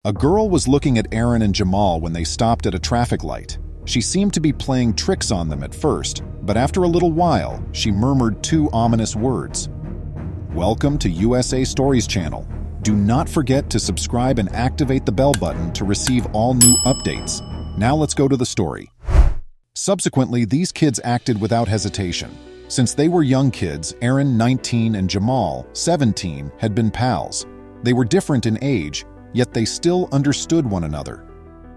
A girl was looking at Aaron and Jamal when they stopped at a traffic light. She seemed to be playing tricks on them at first, but after a little while, she murmured two ominous words. "Welcome to USA Stories channel. Do not forget to subscribe and activate the bell button to receive all new updates." Now let's go to the story. Subsequently, these kids acted without hesitation. Since they were young kids, Aaron, 19, and Jamal, 17, had been pals. They were different in age, yet they still understood one another.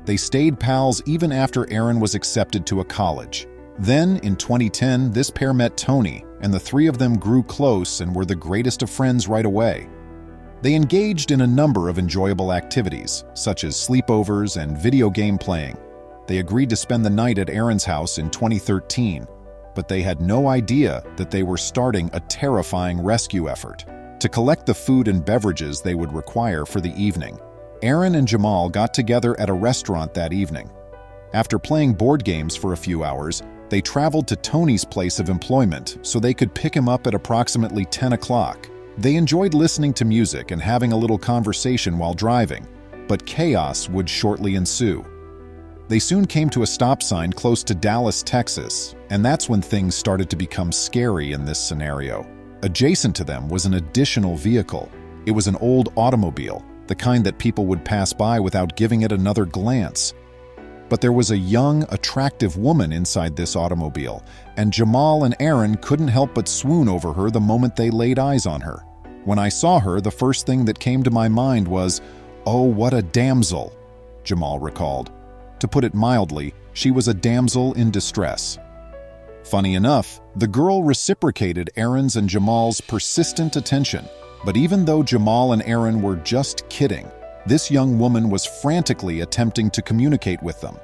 They stayed pals even after Aaron was accepted to a college. Then, in 2010, this pair met Tony, and the three of them grew close and were the greatest of friends right away. They engaged in a number of enjoyable activities, such as sleepovers and video game playing. They agreed to spend the night at Aaron's house in 2013, but they had no idea that they were starting a terrifying rescue effort to collect the food and beverages they would require for the evening. Aaron and Jamal got together at a restaurant that evening. After playing board games for a few hours, they traveled to Tony's place of employment so they could pick him up at approximately 10 o'clock. They enjoyed listening to music and having a little conversation while driving, but chaos would shortly ensue. They soon came to a stop sign close to Dallas, Texas, and that's when things started to become scary in this scenario. Adjacent to them was an additional vehicle. It was an old automobile, the kind that people would pass by without giving it another glance. But there was a young, attractive woman inside this automobile, and Jamal and Aaron couldn't help but swoon over her the moment they laid eyes on her. When I saw her, the first thing that came to my mind was, "Oh, what a damsel," Jamal recalled. To put it mildly, she was a damsel in distress. Funny enough, the girl reciprocated Aaron's and Jamal's persistent attention. But even though Jamal and Aaron were just kidding, this young woman was frantically attempting to communicate with them.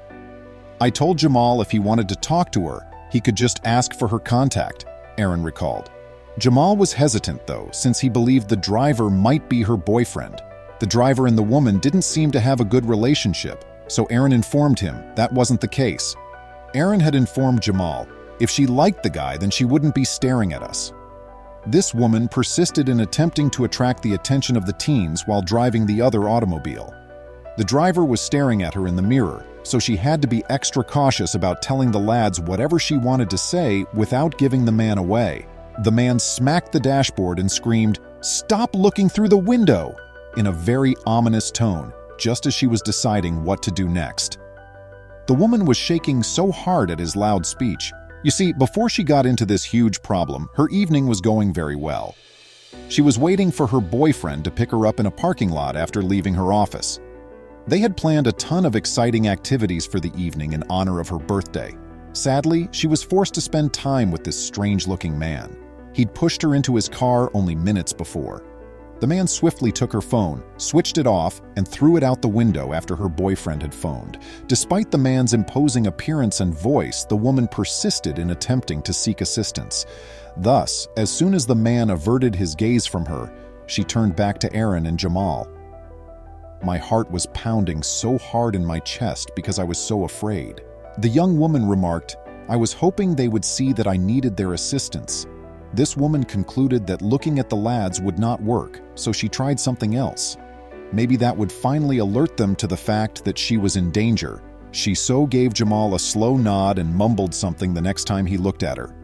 "I told Jamal if he wanted to talk to her, he could just ask for her contact," Aaron recalled. Jamal was hesitant, though, since he believed the driver might be her boyfriend. The driver and the woman didn't seem to have a good relationship, so Aaron informed him that wasn't the case. Aaron had informed Jamal, if she liked the guy, then she wouldn't be staring at us. This woman persisted in attempting to attract the attention of the teens while driving the other automobile. The driver was staring at her in the mirror, so she had to be extra cautious about telling the lads whatever she wanted to say without giving the man away. The man smacked the dashboard and screamed, "Stop looking through the window!" in a very ominous tone, just as she was deciding what to do next. The woman was shaking so hard at his loud speech. You see, before she got into this huge problem, her evening was going very well. She was waiting for her boyfriend to pick her up in a parking lot after leaving her office. They had planned a ton of exciting activities for the evening in honor of her birthday. Sadly, she was forced to spend time with this strange-looking man. He'd pushed her into his car only minutes before. The man swiftly took her phone, switched it off, and threw it out the window after her boyfriend had phoned. Despite the man's imposing appearance and voice, the woman persisted in attempting to seek assistance. Thus, as soon as the man averted his gaze from her, she turned back to Aaron and Jamal. My heart was pounding so hard in my chest because I was so afraid. The young woman remarked, "I was hoping they would see that I needed their assistance." This woman concluded that looking at the lads would not work, so she tried something else. Maybe that would finally alert them to the fact that she was in danger. She so gave Jamal a slow nod and mumbled something the next time he looked at her.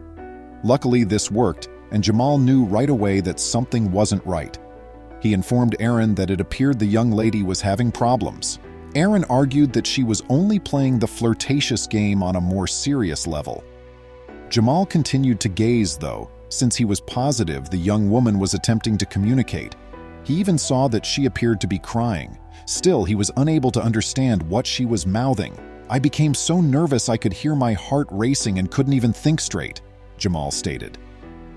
Luckily, this worked, and Jamal knew right away that something wasn't right. He informed Aaron that it appeared the young lady was having problems. Aaron argued that she was only playing the flirtatious game on a more serious level. Jamal continued to gaze, though, since he was positive the young woman was attempting to communicate. He even saw that she appeared to be crying. Still, he was unable to understand what she was mouthing. "I became so nervous I could hear my heart racing and couldn't even think straight," Jamal stated.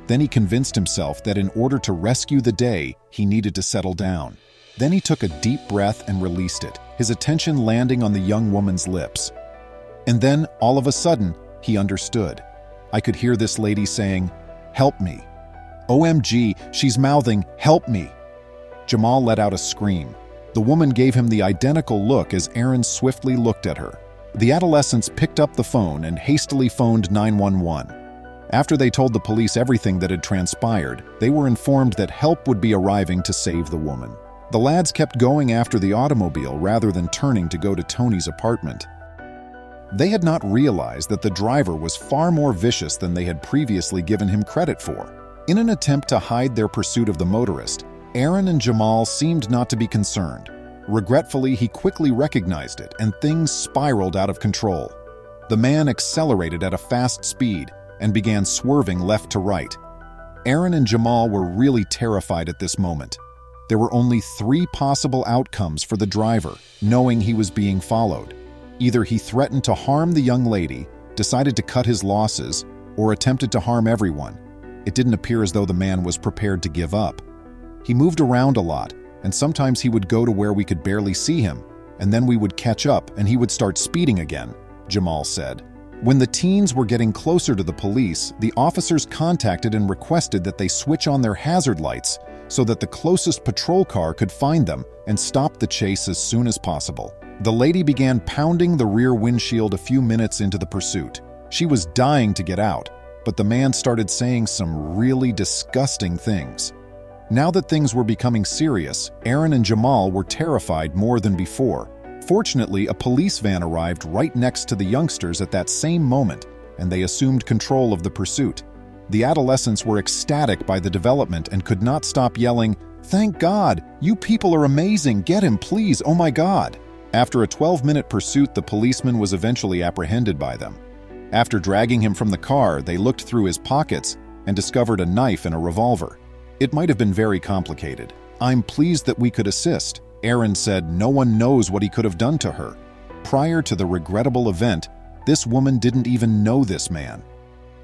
Then he convinced himself that in order to rescue the day, he needed to settle down. Then he took a deep breath and released it, his attention landing on the young woman's lips. And then, all of a sudden, he understood. I could hear this lady saying, "Help me. OMG, she's mouthing, 'Help me.'" Jamal let out a scream. The woman gave him the identical look as Aaron swiftly looked at her. The adolescents picked up the phone and hastily phoned 911. After they told the police everything that had transpired, they were informed that help would be arriving to save the woman. The lads kept going after the automobile rather than turning to go to Tony's apartment. They had not realized that the driver was far more vicious than they had previously given him credit for. In an attempt to hide their pursuit of the motorist, Aaron and Jamal seemed not to be concerned. Regretfully, he quickly recognized it, and things spiraled out of control. The man accelerated at a fast speed and began swerving left to right. Aaron and Jamal were really terrified at this moment. There were only 3 possible outcomes for the driver, knowing he was being followed. Either he threatened to harm the young lady, decided to cut his losses, or attempted to harm everyone. It didn't appear as though the man was prepared to give up. He moved around a lot, and sometimes he would go to where we could barely see him, and then we would catch up and he would start speeding again, Jamal said. When the teens were getting closer to the police, the officers contacted and requested that they switch on their hazard lights so that the closest patrol car could find them and stop the chase as soon as possible. The lady began pounding the rear windshield a few minutes into the pursuit. She was dying to get out, but the man started saying some really disgusting things. Now that things were becoming serious, Aaron and Jamal were terrified more than before. Fortunately, a police van arrived right next to the youngsters at that same moment, and they assumed control of the pursuit. The adolescents were ecstatic by the development and could not stop yelling, "Thank God! You people are amazing! Get him, please! Oh my God!" After a 12-minute pursuit, the policeman was eventually apprehended by them. After dragging him from the car, they looked through his pockets and discovered a knife and a revolver. It might have been very complicated. "I'm pleased that we could assist," Aaron said. No one knows what he could have done to her. Prior to the regrettable event, this woman didn't even know this man.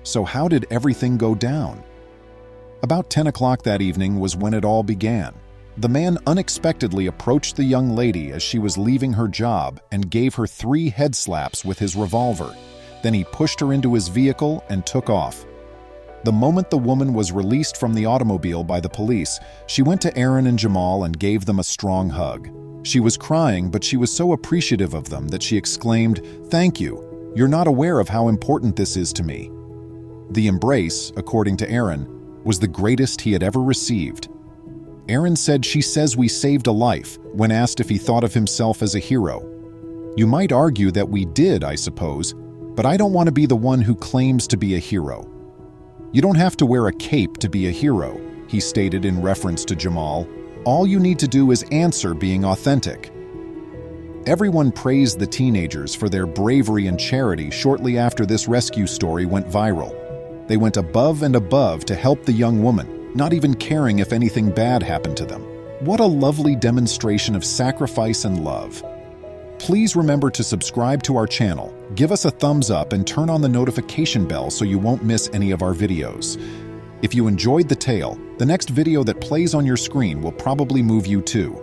So how did everything go down? About 10 o'clock that evening was when it all began. The man unexpectedly approached the young lady as she was leaving her job and gave her 3 head slaps with his revolver. Then he pushed her into his vehicle and took off. The moment the woman was released from the automobile by the police, she went to Aaron and Jamal and gave them a strong hug. She was crying, but she was so appreciative of them that she exclaimed, "Thank you. You're not aware of how important this is to me." The embrace, according to Aaron, was the greatest he had ever received. Aaron said, "She says we saved a life," when asked if he thought of himself as a hero. "You might argue that we did, I suppose, but I don't want to be the one who claims to be a hero." "You don't have to wear a cape to be a hero," he stated in reference to Jamal. "All you need to do is answer being authentic." Everyone praised the teenagers for their bravery and charity shortly after this rescue story went viral. They went above and above to help the young woman, not even caring if anything bad happened to them. What a lovely demonstration of sacrifice and love. Please remember to subscribe to our channel, give us a thumbs up, and turn on the notification bell so you won't miss any of our videos. If you enjoyed the tale, the next video that plays on your screen will probably move you too.